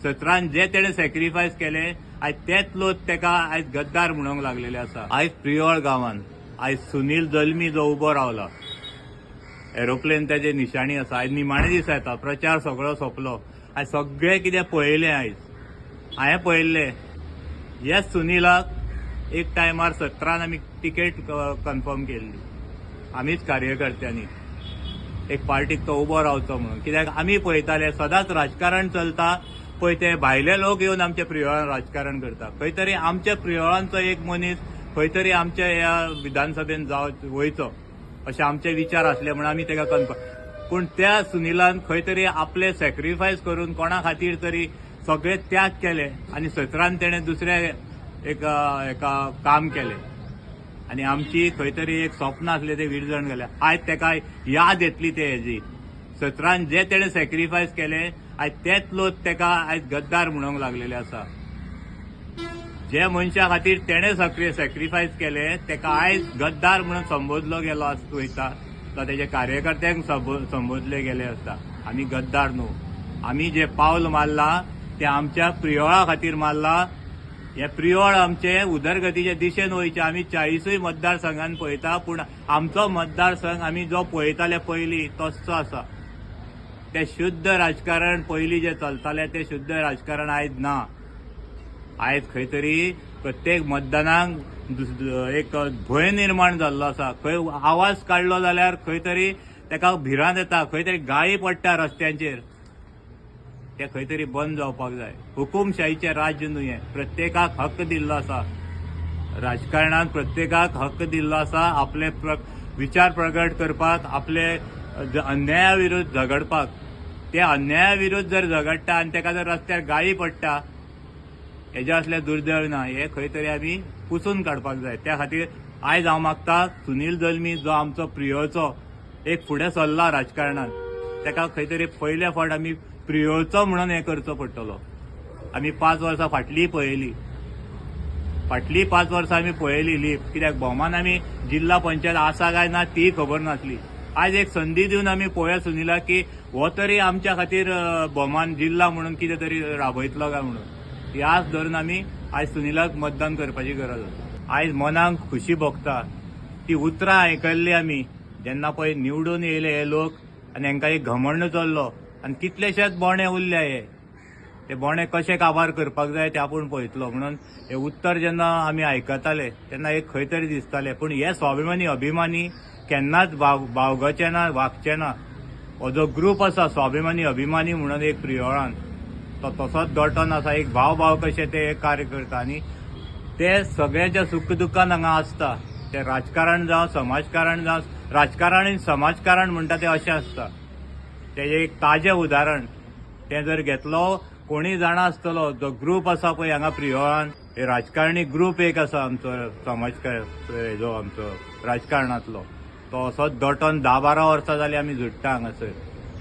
17 जे तेणे सॅक्रिफायस केले आज तेच लोक तेका आज गद्दार म्हणूंक लागलेले आसा। आज प्रियोळ गांवांत आज सुनील जल्मी जो उबो रावला, एरोप्लेन त्याचे निशाणी आसा। आज निमाणे दीस येता, प्रचार सगळो सोंपलो। आज सगळे कितें पळयलें, हांवें पळयल्लें। ह्या सुनीलाक एक टायमार 17 आमी तिकेट कन्फर्म केल्ली, आमीच कार्यकर्त्यांनी एक पार्टीक तो उबो रावचो म्हणून। कित्याक आमी पळयताले सदांच राजकारण चलता पळय ते भायले लोक येवन आमच्या प्रियोळान राजकारण करता। खंय तरी आमच्या प्रियोळांचो एक मनीस खंय तरी आमच्या ह्या विधानसभेन वयचो अशे आमचे विचार आसले म्हणून आमी तेका कन्फर्म। पूण त्या सुनीलान खंय तरी आपले सॅक्रिफायस करून कोणा खातीर तरी सगळे त्याग केले आनी 17 तेणे दुसरे एका काम केले आनी आमची खंय तरी एक स्वप्न आसले ते विरजण गेले। आज तेका याद येतली ते हेजी 17 जे तेणे सॅक्रिफायस केले आज तेच लोक तेका आज गद्दार म्हणूंक लागलेले आसा। जे मनशा खातीर तेणे सॅक्रिफायस केले तेका आयज गद्दार म्हणून संबोधलो गेलो वयता, तो तेजे कार्यकर्त्यांक संबोधले गेले आसता। आमी गद्दार न्हू, आमी जे पावल मारला ते आमच्या प्रियोळा खातीर मारला। हे प्रियोळ आमचे उदरगतीचे दिशेन वयचे। आमी 40 मतदारसंघान पळयता, पूण आमचो मतदारसंघ आमी जो पळयताले पयलीं तसो आसा। ते शुद्ध राजकारण पयलीं जे चलताले ते शुद्ध राजकारण आयज ना। आयज खंय तरी प्रत्येक मतदानाक एक भंय निर्माण जाल्लो आसा। खंय आवाज काडलो जाल्यार खंय तरी तेका भिरांत येता, खंय तरी गाळी पडटा रस्त्यांचेर। ते खंय तरी बंद जावपाक जाय। हुकुमशाहीचे राज्य न्हू हें, प्रत्येकाक हक्क दिल्लो आसा। राजकारणात प्रत्येकाक हक्क दिल्लो आसा आपले विचार प्रगट करपाक, आपले अन्याया विरुद्ध झगडपाक। ते अन्याया विरुद्ध जर झगडटा आनी तेका जर रस्त्यार गाळी पडटा, हेजे असले दुर्दैव ना। हे खंय तरी आमी पुसून काडपाक जाय। त्या खातीर आयज हांव मागता सुनील जल्मी जो आमचो प्रियोचो एक फुडें सरला राजकारणात, तेका खंय तरी पयले फावट आमी प्रियोचो म्हणून हें करचो पडटलो। आमी 5 वर्सां फाटलीं पळयली, फाटलीं 5 वर्सां आमी पळयली कित्याक भोवमान आमी जिल्हा पंचायत आसा काय ना ती खबर नासली। आज एक संदी दिवन आमी पळोवया सुनीलाक की हो तरी आमच्या खातीर भोवमान जिल्हा म्हणून कितें तरी राबयतलो काय म्हणून। ही आस धरून आमी आज सुनीलाक मतदान करपाची गरज आसा। आयज मनाक खुशी भोगता ती उतरां आयकल्ली आमी जेन्ना पळय निवडून येयले हे लोक आनी हांकां एक घमंड चल्लो आनी कितलेशेच बोणे उरले। ते बोणे कशे काबार करपाक जाय ते आपूण पळयतलो म्हणून हे उत्तर जेन्ना आमी आयकताले तेन्ना एक खंय तरी दिसतालें। पूण हे स्वाभिमानी अभिमानी केन्नाच बावगचे ना, वागचे ना। हो जो ग्रूप आसा स्वाभिमानी अभिमानी म्हणून एक प्रियोळान तो तसोच दटोन आसा। एक भाव कशे ते कार्य करता आनी ते सगळ्याच्या सुख दुखान हांगा आसता। ते राजकारण जावं समाजकारण जावं, राजकारण आनी समाजकारण म्हणटा ते अशें आसता। तेजे एक ताजें उदाहरण ते जर घेतलो कोणी जाणा आसतलो जो ग्रूप आसा पळय हांगा प्रियोळान, हे राजकारणी ग्रूप एक आसा आमचो जो आमचो राजकारणांतलो, तो असोच दटोन 10-12 वर्सां जालीं आमी झुडटा हांगासर।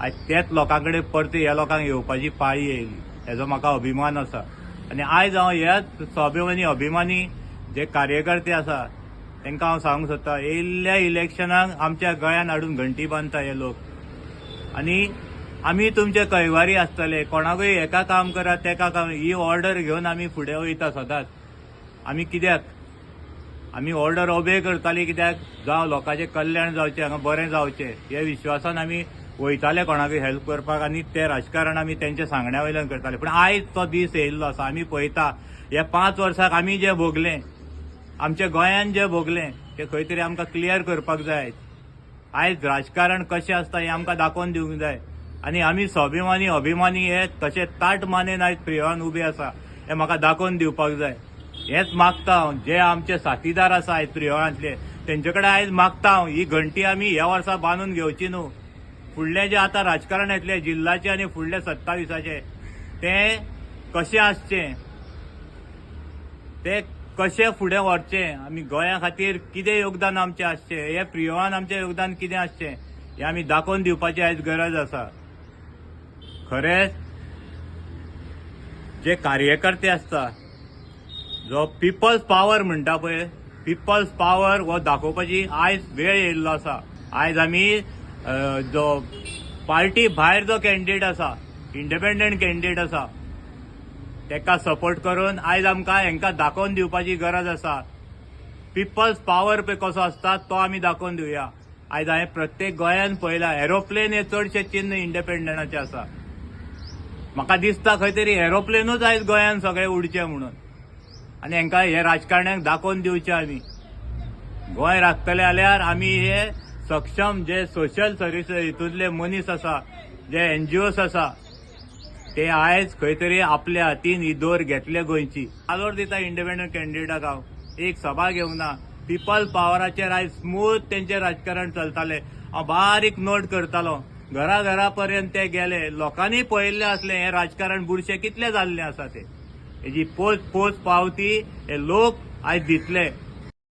आज तेच लोकांकडे परती ह्या लोकांक येवपाची पाळी येयली, हेजो म्हाका अभिमान आसा। आनी आयज हांव ह्याच स्वाभिमानी अभिमानी जे कार्यकर्ते आसा तांकां हांव सांगूंक सोदता, येयल्ल्या इलेक्शनाक आमच्या गळ्यान हाडून घंटी बांदता हे लोक। आनी आमी तुमचे कैवारी आसतले, कोणाकूय हेका काम करा तेका काम, ही ऑर्डर घेवन आमी फुडें वयता सदांच। आमी कित्याक आमी ऑर्डर ओबे करताली कित्याक जावं लोकांचें कल्याण जावचें, हांगा बरें जावचें हे विश्वासान आमी वयताले कोणाकूय हेल्प करपाक आनी ते राजकारण आमी तेंच्या सांगण्या वयल्यान करताले। पूण आयज तो दीस येयल्लो आसा। आमी पळयता हे 5 वर्साक आमी जें भोगलें, आमच्या गोंयान जें भोगलें तें खंय तरी आमकां क्लियर करपाक जाय। आयज राजकारण कशें आसता हें आमकां दाखोवन दिवंक जाय आनी आमी स्वाभिमानी अभिमानी हे तशें ताट मानेन आयज प्रियोळान उबे आसा हें म्हाका दाखोवन दिवपाक जाय। हेंच मागता हांव, जे आमचे साथीदार आसा आयज प्रियोळांतले तेंचे कडेन आयज मागता हांव, ही घंटी आमी ह्या वर्सा बांदून घेवची न्हू। फुडलें जें आतां राजकारण येतलें जिल्ल्याचें आनी फुडले 27 तें कशें आसचें, तें कशें फुडें व्हरचें, आमी गोंया खातीर कितें योगदान आमचें आसचें, हे प्रियोळान आमचें योगदान कितें आसचें हें आमी दाखोवन दिवपाची आयज गरज आसा। खरेंच जे कार्यकर्ते आसता, जो पिपल्स पावर म्हणटा पळय, पिपल्स पावर हो दाखोवपाची आयज वेळ येयल्लो आसा। आयज आमी जो पार्टी भायर जो कॅन्डिडेट आसा, इंडिपेंडंट कॅन्डिडेट आसा तेका सपोर्ट करून आयज आमकां हेंकां दाखोवन दिवपाची गरज आसा. पिपल्स पॉवर पळय कसो आसता तो आमी दाखोवन दिवया. आयज हांवें प्रत्येक गोंयान पळयला एरोप्लेन हे चडशे चिन्ह इंडिपेंडन्साचे आसा. म्हाका दिसता खंय तरी एरोप्लेनूच आयज गोंयान सगळे उडचे म्हणून. आनी हेंकां हे राजकारण्यांक दाखोवन दिवचे आमी. गोंय राखतले जाल्यार आमी हे सक्षम जे सोशल सर्विस हितूंतले मनीस आसा, जे एनजीओस आसा, ते आयज खंय तरी आपल्या हातीन ही दोर घेतले गोंयची. आलोर दिता इंडिपेंडंट कॅन्डिडेटाक हांव. एक सभा घेवना. पीपल पॉवराचेर आयज स्मूथ तेंचे राजकारण चलताले. हांव बारीक नोट करतालो. घरा पर्यंत ते गेले. लोकांनी पळयल्ले आसले हे राजकारण बुरशे कितले जाल्ले आसा ते. हेजी पोच पावती हे लोक आयज दितले.